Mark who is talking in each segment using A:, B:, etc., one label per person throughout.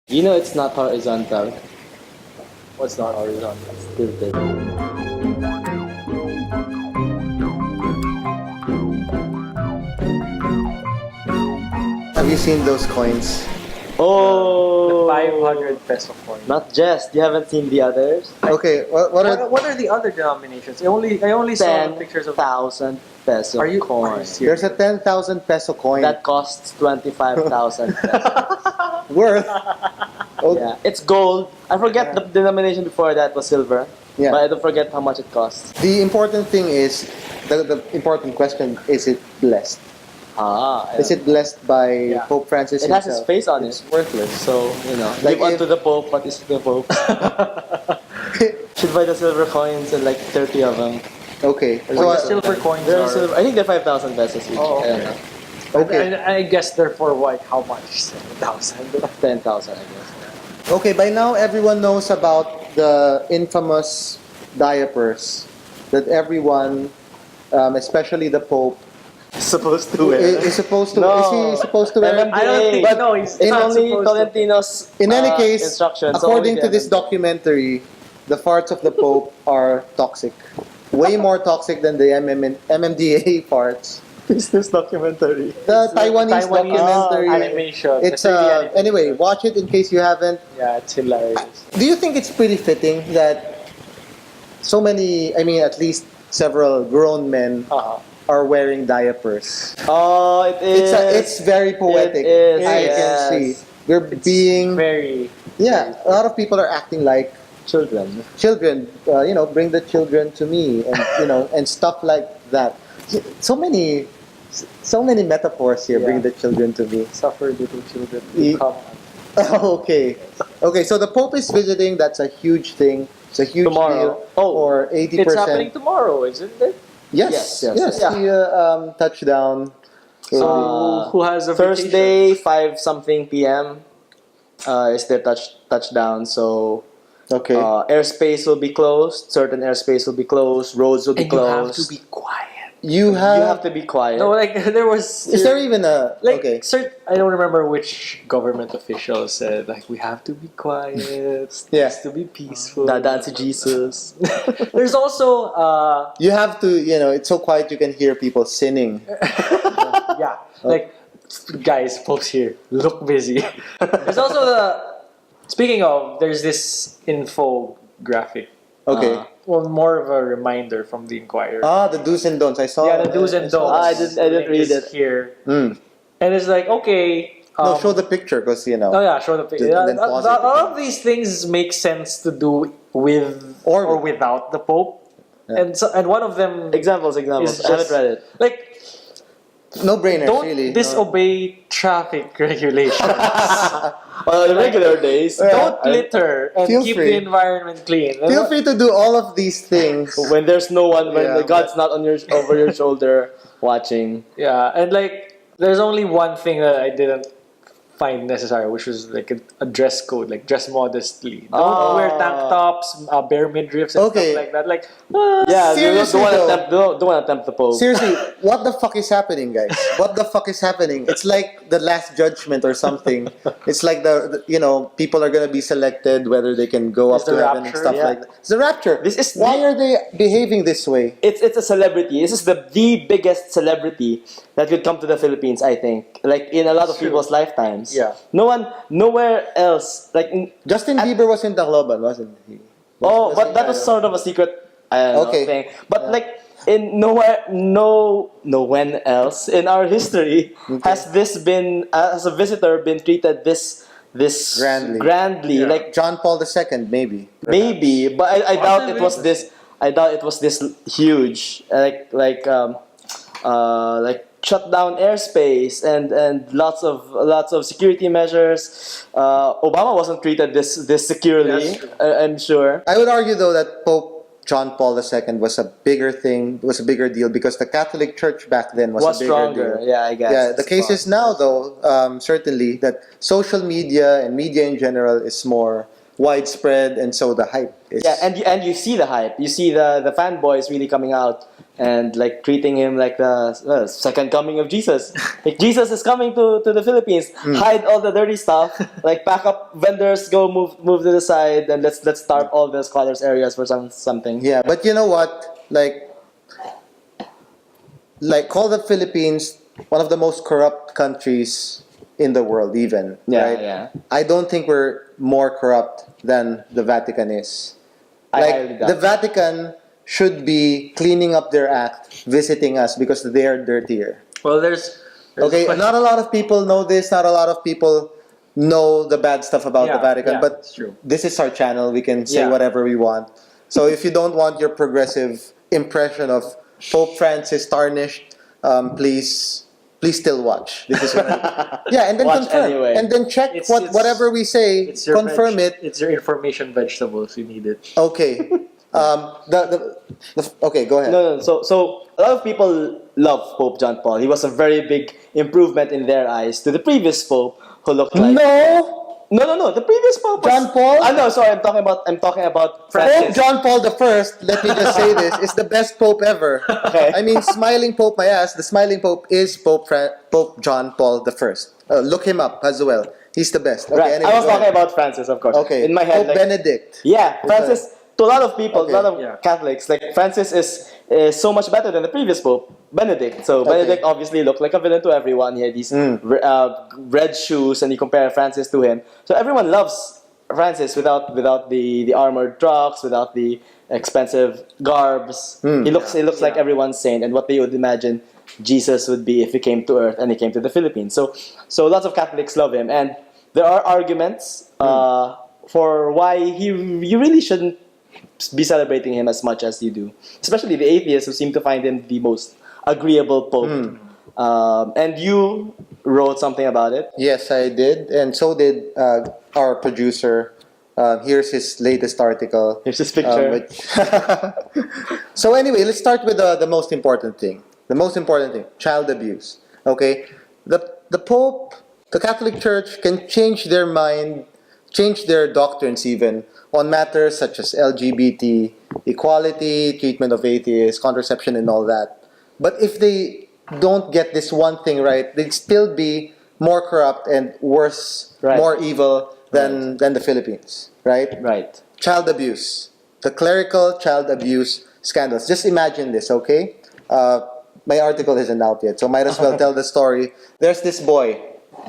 A: You know it's not horizontal.
B: What's not horizontal?
A: It's tilted.
C: Have you seen those coins?
A: Oh!
B: The 500 peso coin.
A: Not just. You haven't seen the others?
C: Okay,
B: What are the other denominations? I only saw pictures of.
A: 10,000 peso
B: Are you
A: coin.
C: There's a 10,000 peso coin
A: That costs 25,000 pesos.
C: worth. Oh,
A: Yeah, it's gold. I forget the denomination before that was silver.
C: Yeah.
A: But I don't forget how much it costs.
C: The important thing is, the important question, is it blessed? Is it blessed by Pope Francis
A: It has
C: himself?
A: his face on
C: It's
A: it.
C: worthless.
A: So, you know,
C: Like
A: give on
C: if-
A: to the Pope, what is the Pope? Should buy the silver coins and like 30 of them.
C: Okay.
B: So
C: So,
B: the silver coins
A: They're
B: are.
A: silver, I think they're 5,000 pesos each.
B: Oh,
A: I don't
B: okay.
A: know.
C: okay.
B: I guess they're for what? How much? 7,000.
A: 10,000, I guess.
C: Okay, by now everyone knows about the infamous diapers that everyone, especially the Pope,
A: Supposed to wear.
C: is supposed to.
A: No.
C: Is he supposed to wear?
A: MMDA.
B: I don't think.
C: But
B: No, he's
A: It's
B: not
A: only
B: supposed to.
A: Tolentino's
C: In any case,
A: instructions.
C: according
A: only
C: to
A: the
C: this
A: MMDA.
C: documentary, the farts of the Pope are toxic. Way more toxic than the MMDA farts.
A: Business documentary.
C: The Taiwanese documentary.
B: animation.
C: It's
B: 3D animation.
C: anyway, watch it in case you haven't.
B: Yeah, it's hilarious.
C: Do you think it's pretty fitting that so many, I mean, at least several grown men are wearing diapers?
A: Oh, it is.
C: It's very poetic.
A: It is,
C: I
A: yes.
C: can see. We're being,
B: Very.
C: yeah, a lot of people are acting like
A: Children.
C: children. Bring the children to me, and and stuff like that. So many metaphors here.
A: Yeah.
C: Bring the children to me.
B: Suffer little children.
C: Ye-
B: Come on.
C: Okay. So the Pope is visiting. That's a huge thing. It's a huge
A: Tomorrow.
C: deal
A: Oh,
C: for 80%.
B: It's happening tomorrow, isn't it?
C: Yes.
A: Yes.
C: He touchdown.
A: Uh,
B: Who has a
A: Thursday, 5 something p.m. Is their touchdown. So
C: Okay.
A: airspace will be closed. Certain airspace will be closed. Roads will be
B: And you have
A: closed.
B: to be quiet.
C: you
A: You
C: have.
A: have to be quiet.
B: No, like there was.
C: Is there even a?
B: Like
C: Okay.
B: I don't remember which government official said like we have to be quiet.
C: Yeah.
B: It's to be peaceful.
A: Dadaan si Jesus.
B: There's also
C: You have to. It's so quiet you can hear people sinning.
B: yeah, like guys, folks here look busy. There's also speaking of, there's this infographic.
C: Okay.
B: Well, more of a reminder from the Inquirer.
C: The do's and don'ts. I saw.
B: yeah, the do's and
C: I saw
B: don'ts.
A: I didn't read
B: is
A: it.
B: here,
C: Mm.
B: and it's like okay.
C: No, show the picture because
B: Oh yeah, show the picture.
C: And then pause it.
B: All of these things make sense to do with
C: Or
B: without the Pope,
C: Yeah.
B: and one of them
A: Examples.
B: is
A: I haven't
B: just
A: read it.
B: like
C: no brainer.
B: don't
C: really.
B: disobey traffic regulations.
A: On regular days.
B: Don't litter and
C: Feel
B: keep
C: free.
B: the environment clean.
C: Feel free to do all of these things.
A: When there's no one, when
C: Yeah,
A: God's not on over your shoulder watching.
B: Yeah, and like there's only one thing that I didn't find necessary, which was like a dress code, like dress modestly. Don't wear tank tops, bare midriffs, and
C: Okay.
B: stuff like that. Like,
A: Yeah,
C: Seriously,
A: don't want to tempt the Pope.
C: Seriously, what the fuck is happening, guys? What the fuck is happening? It's like the Last Judgment or something. It's like people are gonna be selected whether they can go
B: It's
C: up to
B: the
C: heaven and
B: rapture,
C: stuff
A: yeah.
C: like that. It's the rapture.
A: This is
C: Why are they behaving this way?
A: It's a celebrity. This is the biggest celebrity that could come to the Philippines, I think. Like in a lot of
B: True.
A: people's lifetimes.
B: Yeah.
A: Nowhere else. Like
C: Justin Bieber was in Tacloban, wasn't he?
A: oh,
C: Was
A: but
C: he
A: that was
C: kind
A: sort of a secret. I don't know,
C: Okay.
A: thing. But
C: Yeah.
A: like in no when else in our history has this been as a visitor been treated this
C: Grandly.
B: Yeah.
A: like
C: John Paul II, maybe.
A: maybe, but I doubt it was
B: Possibly.
A: this. I doubt it was this huge. Like shut down airspace and lots of security measures. Obama wasn't treated this securely.
B: That's true.
A: I'm sure.
C: I would argue though that Pope John Paul II was a bigger thing, was a bigger deal because the Catholic Church back then was a bigger
A: stronger.
C: deal.
A: Yeah, I guess.
C: Yeah, the case is now though, certainly that social media and media in general is more widespread, and so the hype is.
A: Yeah, and you see the hype. You see the fanboys really coming out and like treating him like the second coming of Jesus. Like Jesus is coming to the Philippines. Hide all the dirty stuff. Like pack up vendors go move to the side, and let's start all the scholars areas for something.
C: Yeah, but you know what? Call the Philippines one of the most corrupt countries in the world, even.
A: Yeah,
C: right?
A: yeah.
C: I don't think we're more corrupt than the Vatican is.
A: I highly doubt
C: The
A: it.
C: Vatican should be cleaning up their act, visiting us because they are dirtier.
B: Well, there's a
C: Okay,
B: question.
C: not a lot of people know this. Not a lot of people know the bad stuff about the
B: Yeah,
C: Vatican.
B: yeah,
C: But
B: it's true.
C: this is our channel. We can say
B: Yeah.
C: whatever we want. So if you don't want your progressive impression of Pope Francis tarnished, please still watch. This is yeah, and then
A: Watch
C: confirm,
A: anyway.
C: and then check
B: It's-
C: whatever we say.
B: It's your
C: Confirm it.
B: It's your information vegetables. You need it.
C: Okay. Okay, go ahead.
A: No, no. So a lot of people love Pope John Paul. He was a very big improvement in their eyes to the previous Pope, who looked like no. The previous Pope was,
C: John Paul?
A: No, sorry. I'm talking about
C: Pope
A: Francis.
C: John Paul the First, let me just say this, is the best Pope ever.
A: Okay.
C: I mean, smiling Pope my ass. The smiling Pope is Pope John Paul the First. Look him up as well. He's the best. Okay,
A: Right.
C: anyway,
A: I was
C: go
A: talking
C: ahead.
A: about Francis, of course.
C: Okay,
A: In my head,
C: Pope Benedict.
A: yeah, Francis. To a lot of people,
C: Okay.
A: a lot of
B: Yeah.
A: Catholics, like Francis is so much better than the previous Pope, Benedict. So
C: Okay.
A: Benedict obviously looked like a villain to everyone. He had these red shoes, and you compare Francis to him. So everyone loves Francis without the armored trucks, without the expensive garbs. He looks like
B: Yeah.
A: everyone's saint, and what they would imagine Jesus would be if he came to Earth and he came to the Philippines. So lots of Catholics love him, and there are arguments for why you really shouldn't be celebrating him as much as you do, especially the atheists who seem to find him the most agreeable pope. And you wrote something about it.
C: Yes, I did, and so did our producer. Here's his latest article.
A: Here's his picture.
C: So anyway, let's start with the most important thing. The most important thing: child abuse. Okay, the Pope, the Catholic Church can change their mind, change their doctrines even on matters such as LGBT, equality, treatment of atheists, contraception, and all that. But if they don't get this one thing right, they'd still be more corrupt and worse,
A: Right.
C: more evil than the Philippines, right?
A: Right.
C: Child abuse, the clerical child abuse scandals. Just imagine this, okay? My article isn't out yet, so might as well tell the story. There's this boy,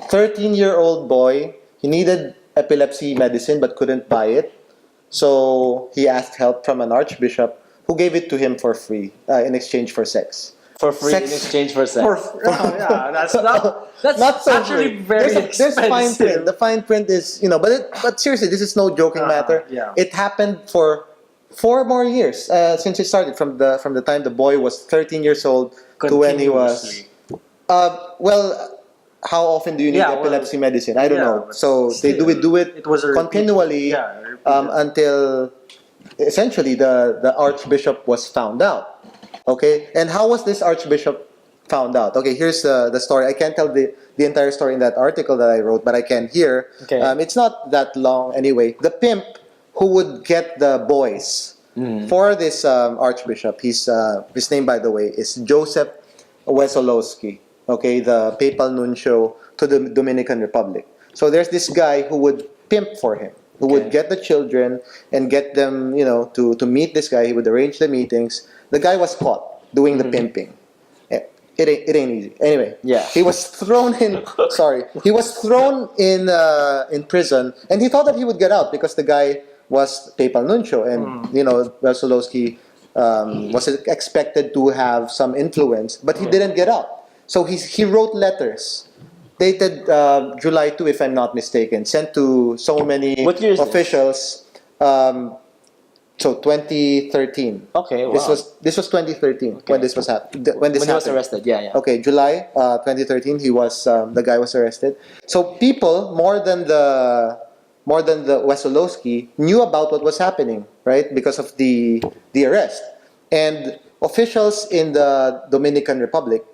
C: 13-year-old boy. He needed epilepsy medicine but couldn't buy it. So he asked help from an archbishop who gave it to him for free in exchange for sex.
A: For free
C: Sex-
A: in exchange for sex.
B: Yeah, that's
C: Not so
B: actually
C: free.
B: very
C: There's fine
B: expensive.
C: print. The fine print is, but seriously, this is no joking matter.
B: Yeah.
C: It happened for 4 more years since it started, from the time the boy was 13 years old to when he was.
B: Continuously.
C: Well, how often do you need
B: Yeah, well,
C: epilepsy medicine? I don't
B: yeah,
C: know.
B: but
C: So they do it
B: It was a repeat-
C: continually
B: yeah, a repeat-
C: until essentially the archbishop was found out. Okay, and how was this archbishop found out? Okay, here's the story. I can't tell the entire story in that article that I wrote, but I can here.
A: Okay.
C: It's not that long anyway. The pimp who would get the boys for this archbishop, his name, by the way, is Joseph Wesolowski. Okay, the papal nuncio to the Dominican Republic. So there's this guy who would pimp for him, who would
A: Okay.
C: get the children and get them, to meet this guy. He would arrange the meetings. The guy was caught doing the pimping. It ain't easy. Anyway,
A: Yeah.
C: he was thrown in. Sorry, he was thrown in prison, and he thought that he would get out because the guy was papal nuncio, and Wesolowski was expected to have some influence, but he didn't get out. So he wrote letters dated July 2, if I'm not mistaken, sent to so many
A: What year is this?
C: officials. So 2013.
A: Okay, wow.
C: This was 2013 when this was when this
A: When he was
C: happened.
A: arrested, yeah.
C: Okay, July 2013. He was the guy was arrested. So people more than the Wesolowski knew about what was happening, right? Because of the arrest, and officials in the Dominican Republic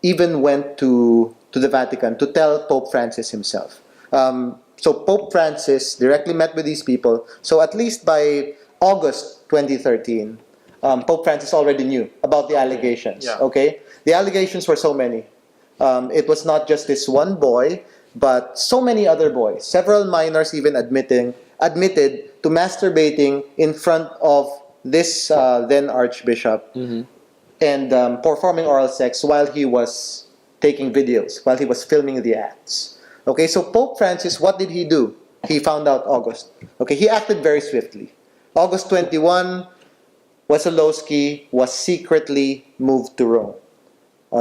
C: even went to the Vatican to tell Pope Francis himself. So Pope Francis directly met with these people. So at least by August 2013, Pope Francis already knew about the allegations.
B: Yeah.
C: Okay, the allegations were so many. It was not just this one boy. but so many other boys. Several minors even admitted to masturbating in front of this then Archbishop and performing oral sex while he was taking videos, while he was filming the acts. Okay, so Pope Francis, what did he do? He found out August. Okay, he acted very swiftly. August 21, Wesolowski was secretly moved to Rome,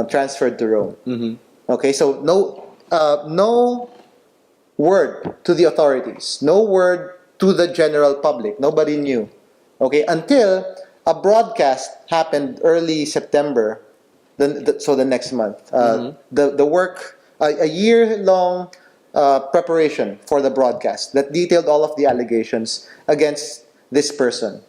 C: transferred to Rome. Okay, so no word to the authorities, no word to the general public. Nobody knew. Okay, until a broadcast happened early September, so the next month. The work, a year-long preparation for the broadcast that detailed all of the allegations against this person.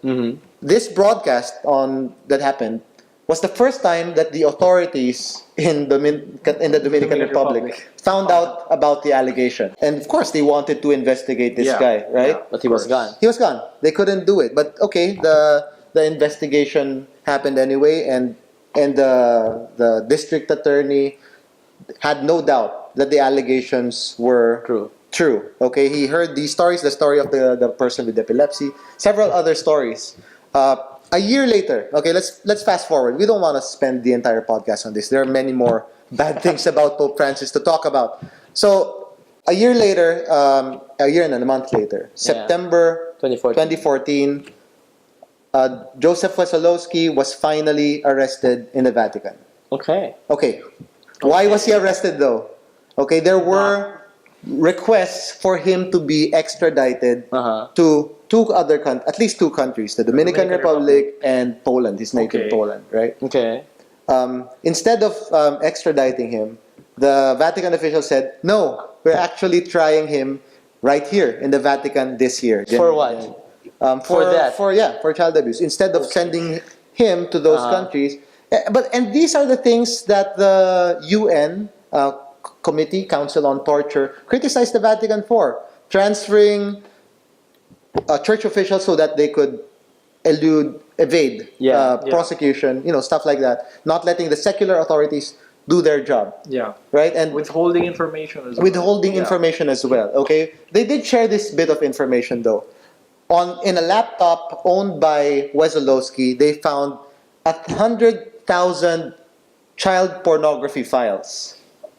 C: This broadcast that happened was the first time that the authorities in the Dominican Republic found out about the allegation. And of course, they wanted to investigate this guy, right?
A: But he was gone.
C: He was gone. They couldn't do it. But okay, the investigation happened anyway, and the district attorney had no doubt that the allegations were true. Okay, he heard these stories, the story of the person with epilepsy, several other stories. A year later, okay, let's fast forward. We don't want to spend the entire podcast on this. There are many more bad things about Pope Francis to talk about. So a year later, a year and a month later, September 2014, Joseph Wesolowski was finally arrested in the Vatican.
A: Okay.
C: Why was he arrested though? Okay, there were requests for him to be extradited to at least two countries, the Dominican Republic and Poland, his native Poland, right?
A: Okay.
C: Instead of extraditing him, the Vatican official said, no, we're actually trying him right here in the Vatican this year.
A: For what? For child abuse. Instead of sending him to those countries. And these are the things that the UN Council on Torture criticized the Vatican for. Transferring church officials so that they could evade prosecution, stuff like that. Not letting the secular authorities do their job.
B: Yeah.
C: Right? And
B: withholding information as well.
C: Information as well. Okay? They did share this bit of information though. In a laptop owned by Wesolowski, they found 100,000 child pornography files.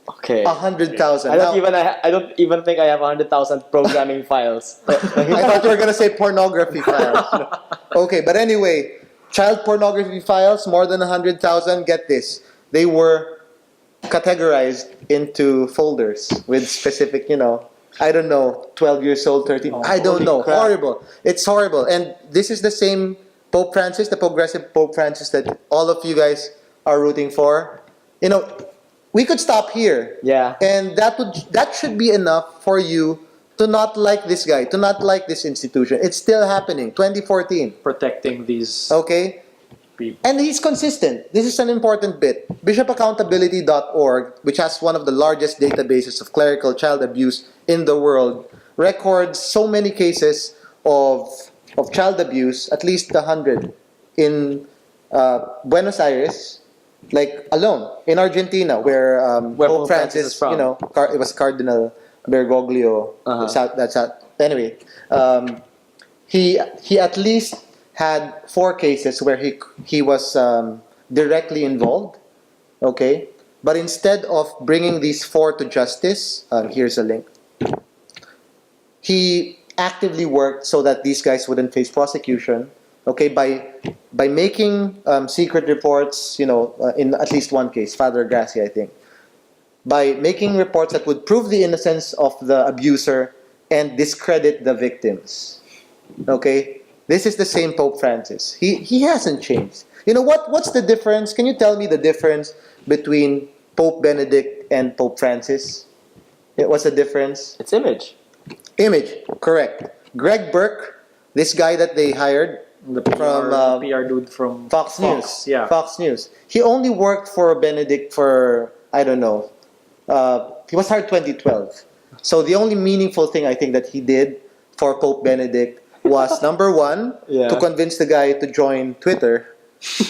A: Okay.
C: 100,000.
A: I don't even think I have 100,000 programming files.
C: I thought you were gonna say pornography files. Okay, but anyway, child pornography files, more than 100,000. Get this, they were categorized into folders with specific, I don't know, 12 years old, 13. I don't know.
A: Crap.
C: Horrible. It's horrible. And this is the same Pope Francis, the progressive Pope Francis that all of you guys are rooting for. We could stop here.
A: Yeah.
C: And that should be enough for you to not like this guy, to not like this institution. It's still happening. 2014.
B: Protecting these
C: Okay?
B: people.
C: And he's consistent. This is an important bit. BishopAccountability.org, which has one of the largest databases of clerical child abuse in the world, records so many cases of child abuse, at least 100 in Buenos Aires, like alone in Argentina, where Pope Francis
A: is from.
C: It was Cardinal Bergoglio. Anyway, he at least had 4 cases where he was directly involved. Okay, but instead of bringing these 4 to justice, here's a link. He actively worked so that these guys wouldn't face prosecution. Okay, by making secret reports, in at least one case, Father Gracia, I think, by making reports that would prove the innocence of the abuser and discredit the victims. Okay, this is the same Pope Francis. He hasn't changed. What's the difference? Can you tell me the difference between Pope Benedict and Pope Francis? What's the difference?
A: It's image.
C: Image, correct. Greg Burke, this guy that they hired,
B: The
C: from
B: PR dude from
C: Fox News.
B: Yeah.
C: Fox News. He only worked for Benedict for, I don't know, he was hired 2012. So the only meaningful thing I think that he did for Pope Benedict was number one, to convince the guy to join Twitter,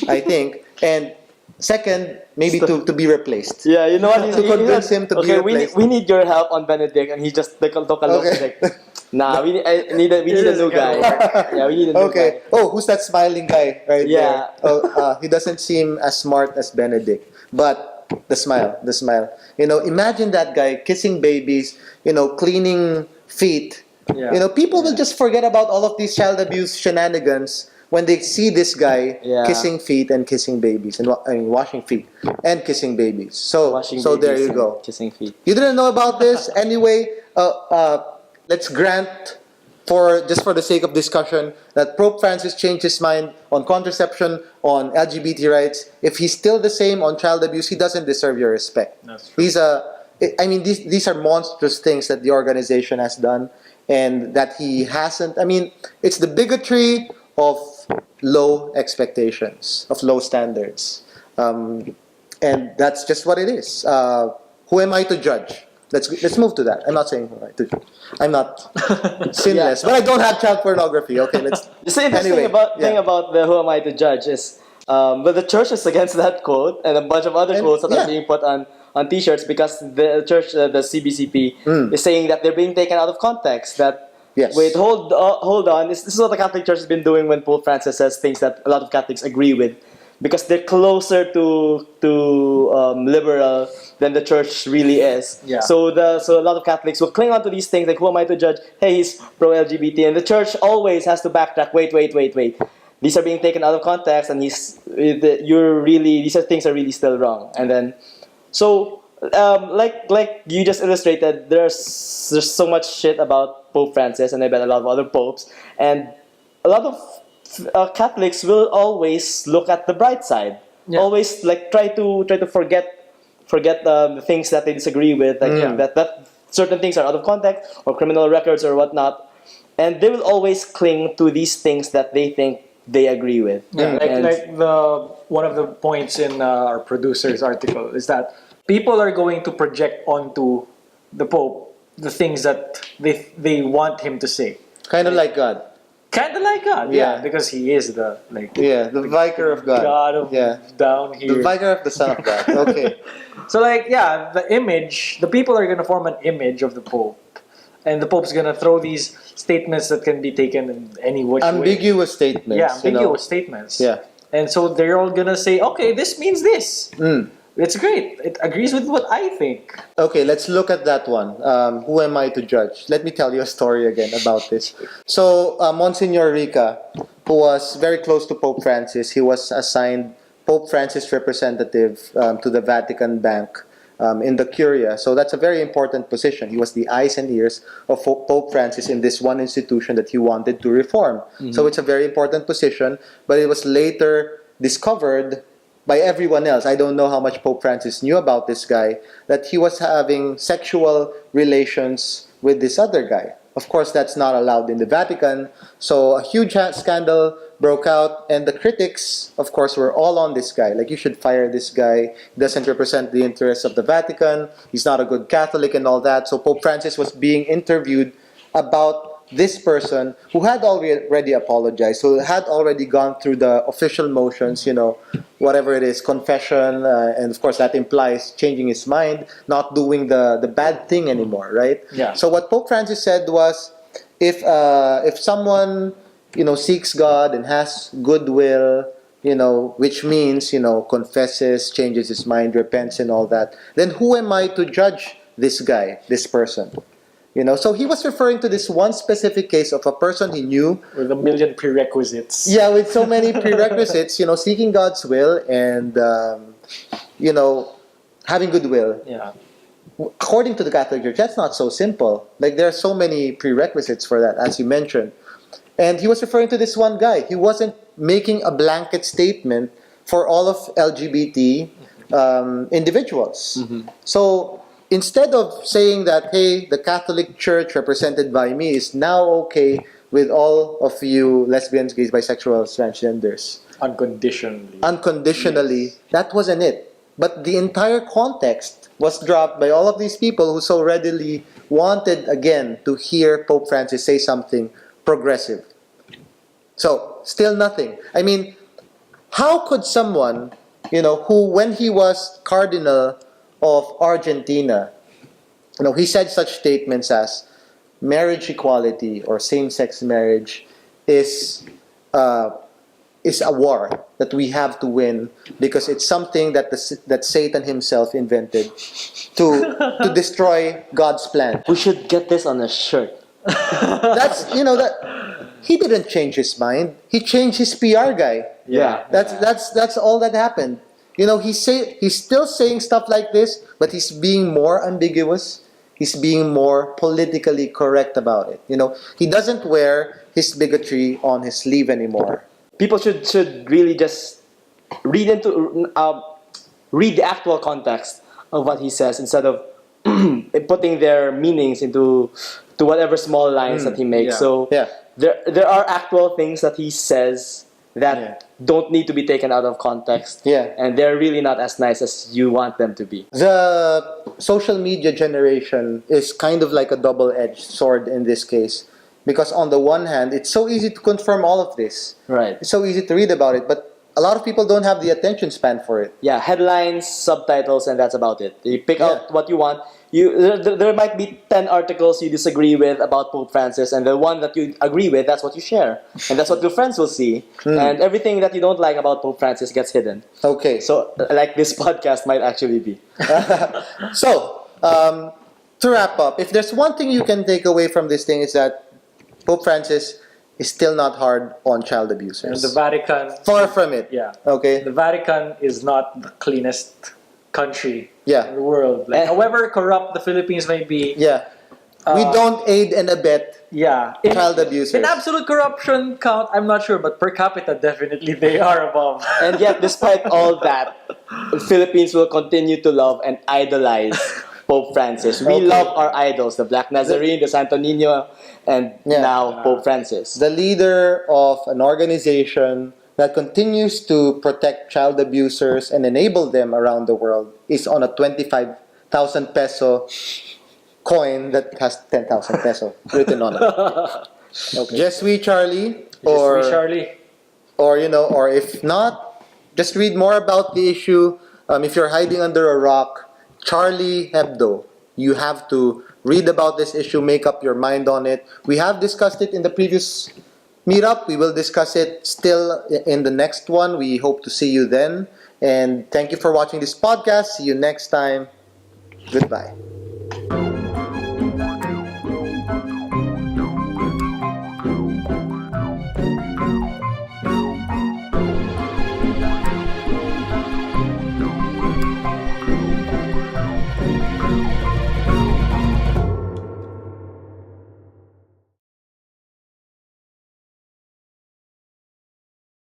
C: I think, and Second, maybe to be replaced.
A: Yeah, you know what?
C: To convince him to be
A: okay,
C: replaced.
A: we need your help on Benedict, and he just took a look.
C: Okay.
A: Like, nah, we need a new guy. Yeah, we need a new
C: Okay.
A: guy.
C: Oh, who's that smiling guy right
A: Yeah.
C: there? Oh, he doesn't seem as smart as Benedict, but the smile, the smile. Imagine that guy kissing babies, cleaning feet.
B: Yeah.
C: People will just forget about all of these child abuse shenanigans when they see this guy
A: Yeah.
C: kissing feet and kissing babies, and washing feet and kissing babies. So,
A: Washing
C: so there
A: babies
C: you
A: and
C: go.
A: kissing feet.
C: You didn't know about this anyway. Let's grant, for the sake of discussion, that Pope Francis changed his mind on contraception, on LGBT rights. If he's still the same on child abuse, he doesn't deserve your respect.
B: That's true.
C: These are monstrous things that the organization has done, and that he hasn't. It's the bigotry of low expectations, of low standards, and that's just what it is. Who am I to judge? Let's move to that. I'm not saying who am I to judge. I'm not sinless, but I don't have child pornography. Okay, let's.
A: The same thing about the who am I to judge is, but the church is against that quote and a bunch of other quotes that are being put on T-shirts because the church, the CBCP, is saying that they're being taken out of context. That wait, hold on. This is what the Catholic Church has been doing when Pope Francis says things that a lot of Catholics agree with, because they're closer to liberal than the church really is.
B: Yeah.
A: So a lot of Catholics will cling on to these things like, who am I to judge? Hey, he's pro LGBT, and the church always has to backtrack. Wait. These are being taken out of context, and these things are really still wrong. And then, so like you just illustrated, there's so much shit about Pope Francis, and I bet a lot of other popes, and a lot of Catholics will always look at the bright side.
B: Yeah.
A: Always like try to forget the things that they disagree with, like that certain things are out of context or criminal records or whatnot, and they will always cling to these things that they think they agree with.
B: Yeah, like the one of the points in our producer's article is that people are going to project onto the Pope the things that they want him to say.
C: Kind of like God.
B: Kind of like God,
C: Yeah.
B: because he is the
C: The vicar of God.
B: God of down here.
C: The vicar of the Son of God. Okay.
B: So the people are going to form an image of the Pope, and the Pope's going to throw these statements that can be taken in any which way.
C: Ambiguous statements.
B: Yeah, ambiguous statements.
C: Yeah.
B: And so they're all going to say, okay, this means this. It's great. It agrees with what I think.
C: Okay, let's look at that one. Who am I to judge? Let me tell you a story again about this. So, Monsignor Rica, who was very close to Pope Francis, he was assigned Pope Francis representative to the Vatican Bank in the Curia. So that's a very important position. He was the eyes and ears of Pope Francis in this one institution that he wanted to reform. So it's a very important position, but it was later discovered by everyone else. I don't know how much Pope Francis knew about this guy, that he was having sexual relations with this other guy. Of course, that's not allowed in the Vatican. So a huge scandal broke out, and the critics, of course, were all on this guy. Like, you should fire this guy. He doesn't represent the interests of the Vatican. He's not a good Catholic and all that. So Pope Francis was being interviewed about this person who had already apologized, who had already gone through the official motions, whatever it is, confession, and of course that implies changing his mind, not doing the bad thing anymore, right?
B: Yeah.
C: So what Pope Francis said was, if someone seeks God and has goodwill, which means confesses, changes his mind, repents, and all that, then who am I to judge this guy, this person? So he was referring to this one specific case of a person he knew
B: with a million prerequisites.
C: Yeah, with so many prerequisites, seeking God's will and, having goodwill.
B: Yeah.
C: According to the Catholic Church, that's not so simple. Like, there are so many prerequisites for that, as you mentioned. And he was referring to this one guy. He wasn't making a blanket statement for all of LGBT individuals. So, instead of saying that, hey, the Catholic Church represented by me is now okay with all of you lesbians, gays, bisexuals, transgenders. Unconditionally. That wasn't it. But the entire context was dropped by all of these people who so readily wanted, again, to hear Pope Francis say something progressive. So, still nothing. I mean, how could someone who, when he was cardinal of Argentina, he said such statements as marriage equality or same-sex marriage is is a war that we have to win because it's something that that Satan himself invented to destroy God's plan.
A: We should get this on a shirt.
C: That's that he didn't change his mind. He changed his PR guy.
A: Yeah.
C: That's all that happened. He's still saying stuff like this, but he's being more ambiguous. He's being more politically correct about it. He doesn't wear his bigotry on his sleeve anymore.
A: People should really just read the actual context of what he says instead of putting their meanings into whatever small lines that he makes.
B: Yeah.
A: So
C: Yeah.
A: there are actual things that he says that don't need to be taken out of context.
C: Yeah.
A: And they're really not as nice as you want them to be.
C: The social media generation is kind of like a double-edged sword in this case. Because on the one hand, it's so easy to confirm all of this.
A: Right.
C: It's so easy to read about it, but a lot of people don't have the attention span for it.
A: Yeah, headlines, subtitles, and that's about it. You pick out what you want. There might be 10 articles you disagree with about Pope Francis, and the one that you agree with, that's what you share. And that's what your friends will see. And everything that you don't like about Pope Francis gets hidden.
C: Okay.
A: So, like this podcast might actually be.
C: So, to wrap up, if there's one thing you can take away from this thing is that Pope Francis is still not hard on child
B: And
C: abusers.
B: the Vatican,
C: Far from it.
B: yeah,
C: Okay.
B: the Vatican is not the cleanest country
C: Yeah.
B: in the world. Like, however corrupt the Philippines may be,
C: Yeah. We don't aid and abet
B: yeah,
C: child abusers.
B: in absolute corruption count, I'm not sure, but per capita, definitely they are above.
A: And yet, despite all that, the Philippines will continue to love and idolize Pope Francis. We
C: Okay.
A: love our idols, the Black Nazarene, the Santo Niño, and now Pope Francis.
C: The leader of an organization that continues to protect child abusers and enable them around the world is on a 25,000 peso coin that has 10,000 peso written on it. Okay. Just we, Charlie, or
B: Just Charlie.
C: or if not, just read more about the issue. If you're hiding under a rock, Charlie Hebdo. You have to read about this issue, make up your mind on it. We have discussed it in the previous meetup. We will discuss it still in the next one. We hope to see you then. And thank you for watching this podcast. See you next time. Goodbye.